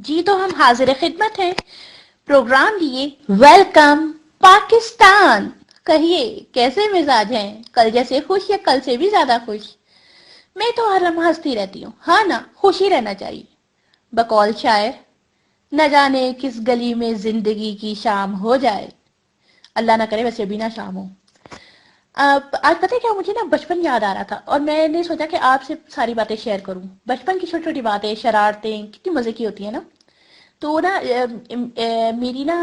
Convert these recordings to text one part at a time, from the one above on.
جی تو ہم حاضر خدمت ہیں پروگرام لیے ویلکم پاکستان. کہیے کیسے مزاج ہیں؟ کل جیسے خوش یا کل سے بھی زیادہ خوش؟ میں تو ہر لمحہ ہنستی رہتی ہوں. ہاں نا، خوش ہی رہنا چاہیے. بقول شاعر، نہ جانے کس گلی میں زندگی کی شام ہو جائے. اللہ نہ کرے ویسے بھی نہ شام ہو. آج پتہ ہے کیا، مجھے نا بچپن یاد آ رہا تھا اور میں نے سوچا کہ آپ سے ساری باتیں شیئر کروں. بچپن کی چھوٹی چھوٹی باتیں، شرارتیں کتنی مزے کی ہوتی ہیں نا. تو نا میری نا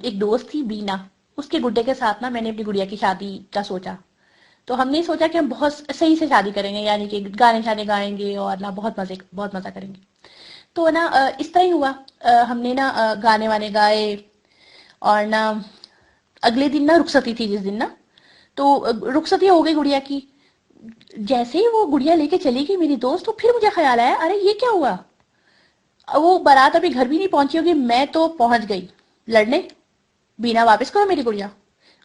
ایک دوست تھی بینا. اس کے گڈے کے ساتھ نا میں نے اپنی گڑیا کی شادی کا سوچا. تو ہم نے سوچا کہ ہم بہت صحیح سے شادی کریں گے، یعنی کہ گانے شانے گائیں گے اور نا بہت مزہ کریں گے. تو نا اس طرح ہی ہوا. ہم نے نا گانے وانے گائے اور نا اگلے دن نا رخصتی تھی. جس دن نا تو رخصتی ہو گئی گڑیا کی. جیسے ہی وہ گڑیا لے کے چلی گئی میری دوست، تو پھر مجھے خیال آیا ارے یہ کیا ہوا. وہ بارات ابھی گھر بھی نہیں پہنچی ہوگی، میں تو پہنچ گئی لڑنے. بینا واپس کرو میری گڑیا.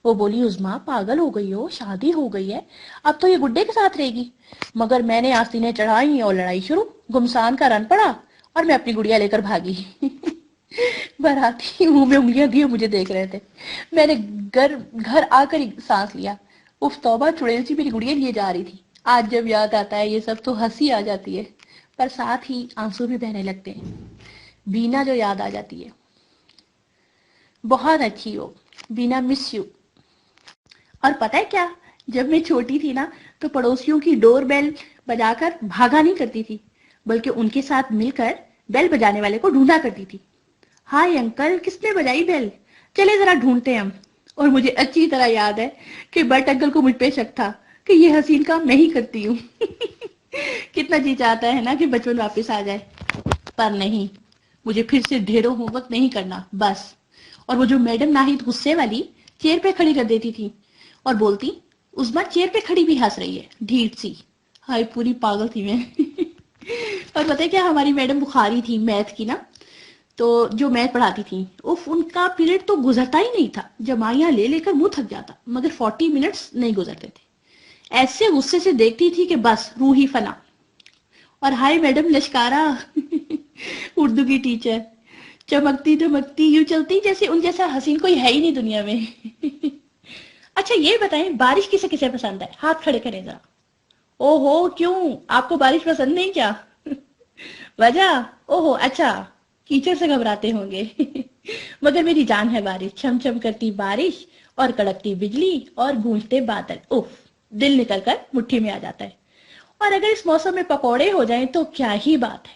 وہ بولی عظمیٰ پاگل ہو گئی ہو، شادی ہو گئی ہے، اب تو یہ گڈے کے ساتھ رہے گی. مگر میں نے آستینیں چڑھائی اور لڑائی شروع. گمسان کا رن پڑا اور میں اپنی گڑیا لے کر بھاگی. باراتی منہ میں انگلیاں دیے مجھے دیکھ رہے تھے. میں نے گھر آ کر سانس لیا. اف توبہ، چڑیل سی میری گڑیا لیے جا رہی تھی. آج جب یاد آتا ہے یہ سب تو ہنسی آ جاتی ہے، پر ساتھ ہی آنسو بھی بہنے لگتے ہیں. بینا جو یاد آ جاتی ہے. بہت اچھی ہو بینا، مس یو. اور پتہ ہے کیا، جب میں چھوٹی تھی نا تو پڑوسیوں کی ڈور بیل بجا کر بھاگا نہیں کرتی تھی، بلکہ ان کے ساتھ مل کر بیل بجانے والے کو ڈھونڈا کرتی تھی. ہائے انکل، کس نے بجائی بیل؟ چلے ذرا ڈھونڈتے ہیں ہم. اور مجھے اچھی طرح یاد ہے کہ بٹ انکل کو مجھ پہ شک تھا کہ یہ حسین کام میں ہی کرتی ہوں. کتنا جی چاہتا ہے نا کہ بچپن واپس آ جائے، پر نہیں. مجھے پھر سے ڈھیروں ہوم ورک نہیں کرنا بس. اور وہ جو میڈم ناہید غصے والی چیئر پہ کھڑی کر دیتی تھی اور بولتی عظمیٰ چیئر پہ کھڑی بھی ہنس رہی ہے ڈھیٹ سی. ہائے پوری پاگل تھی میں. اور پتہ ہے کیا، ہماری میڈم بخاری تھی میتھ کی نا. تو جو میتھ پڑھاتی تھی، ان کا پیریڈ تو گزرتا ہی نہیں تھا. جمائیاں لے لے کر منہ تھک جاتا، مگر 40 منٹس نہیں گزرتے تھے. ایسے غصے سے دیکھتی تھی کہ بس روح ہی فنا. اور ہائے میڈم لشکارا، اردو کی ٹیچر، چمکتی دمکتی یوں چلتی جیسے ان جیسا حسین کوئی ہے ہی نہیں دنیا میں. اچھا یہ بتائیں، بارش کسے کسے پسند ہے؟ ہاتھ کھڑے کریں ذرا. او ہو، کیوں آپ کو بارش پسند نہیں کیا؟ وجہ؟ او ہو اچھا، کیچڑ سے گھبراتے ہوں گے. مگر میری جان ہے بارش. چھم چھم کرتی بارش اور کڑکتی بجلی اور گونجتے بادل، اف، دل نکل کر مٹھی میں آ جاتا ہے. اور اگر اس موسم میں پکوڑے ہو جائیں تو کیا ہی بات ہے،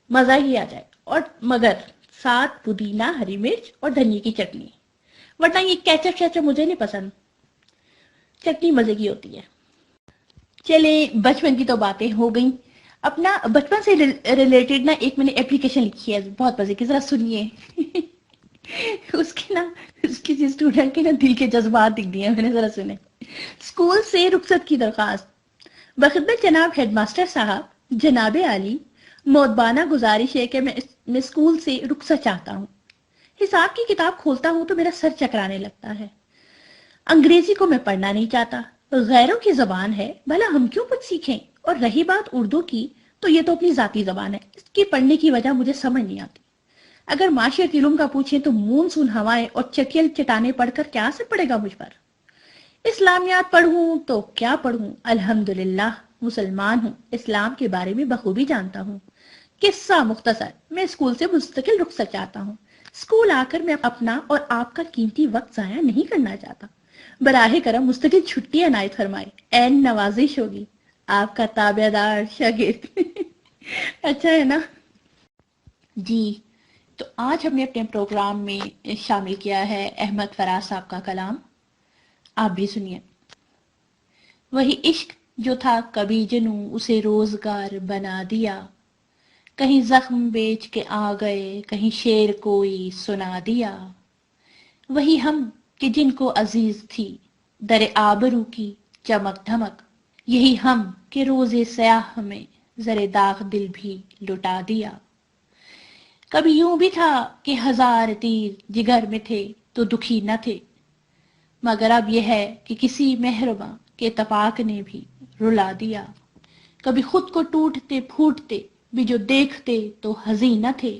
مزہ ہی آ جائے. اور مگر ساتھ پودینہ، ہری مرچ اور دھنیا کی چٹنی. ورنہ یہ کیچپ شیچپ مجھے نہیں پسند. چٹنی مزے کی ہوتی ہے. چلیں بچپن کی تو باتیں ہو گئیں. اپنا بچپن سے ریلیٹڈ نا ایک میں نے اپلیکیشن لکھی ہے بہت مزے کی، ذرا سنیے. اس کی اسٹوڈنٹ کے نا دل کے جذبات دکھ دیے میں نے، ذرا سنے. اسکول سے رخصت کی درخواست. بخدمت جناب ہیڈ ماسٹر صاحب، جناب عالی، مودبانہ گزارش ہے کہ میں اسکول سے رخصت چاہتا ہوں. حساب کی کتاب کھولتا ہوں تو میرا سر چکرانے لگتا ہے. انگریزی کو میں پڑھنا نہیں چاہتا، غیروں کی زبان ہے، بھلا ہم کیوں کچھ سیکھیں. اور رہی بات اردو کی، تو یہ تو اپنی ذاتی زبان ہے، اس کی پڑھنے کی وجہ مجھے سمجھ نہیں آتی. اگر معاشرتی علوم کا پوچھیں تو مون سون ہوائیں اور چٹیل چٹانے پڑھ کر کیا اثر پڑے گا مجھ پر. اسلامیات پڑھوں تو کیا پڑھوں، الحمدللہ مسلمان ہوں، اسلام کے بارے میں بخوبی جانتا ہوں. قصہ مختصر، میں اسکول سے مستقل رخصت چاہتا ہوں. اسکول آ کر میں اپنا اور آپ کا قیمتی وقت ضائع نہیں کرنا چاہتا. براہ کرم مستقل چھٹی عنایت فرمائے، عین نوازش ہوگی. آپ کا تابع دار شاگرد. اچھا ہے نا. جی تو آج ہم نے اپنے پروگرام میں شامل کیا ہے احمد فراز صاحب کا کلام. آپ بھی سنیے. وہی عشق جو تھا کبھی جنوں اسے روزگار بنا دیا. کہیں زخم بیچ کے آ گئے، کہیں شعر کوئی سنا دیا. وہی ہم کہ جن کو عزیز تھی در آبرو کی چمک دھمک. یہی ہم کہ روز سیاہ میں زر داغ دل بھی لٹا دیا. کبھی یوں بھی تھا کہ ہزار تیر جگر میں تھے تو دکھی نہ تھے، مگر اب یہ ہے کہ کسی مہرباں کے اتفاق نے بھی رلا دیا. کبھی خود کو ٹوٹتے پھوٹتے بھی جو دیکھتے تو حزین نہ تھے،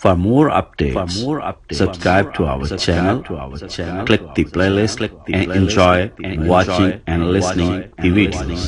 For more updates, subscribe to our channel, click the playlist, and enjoy watching and listening the videos.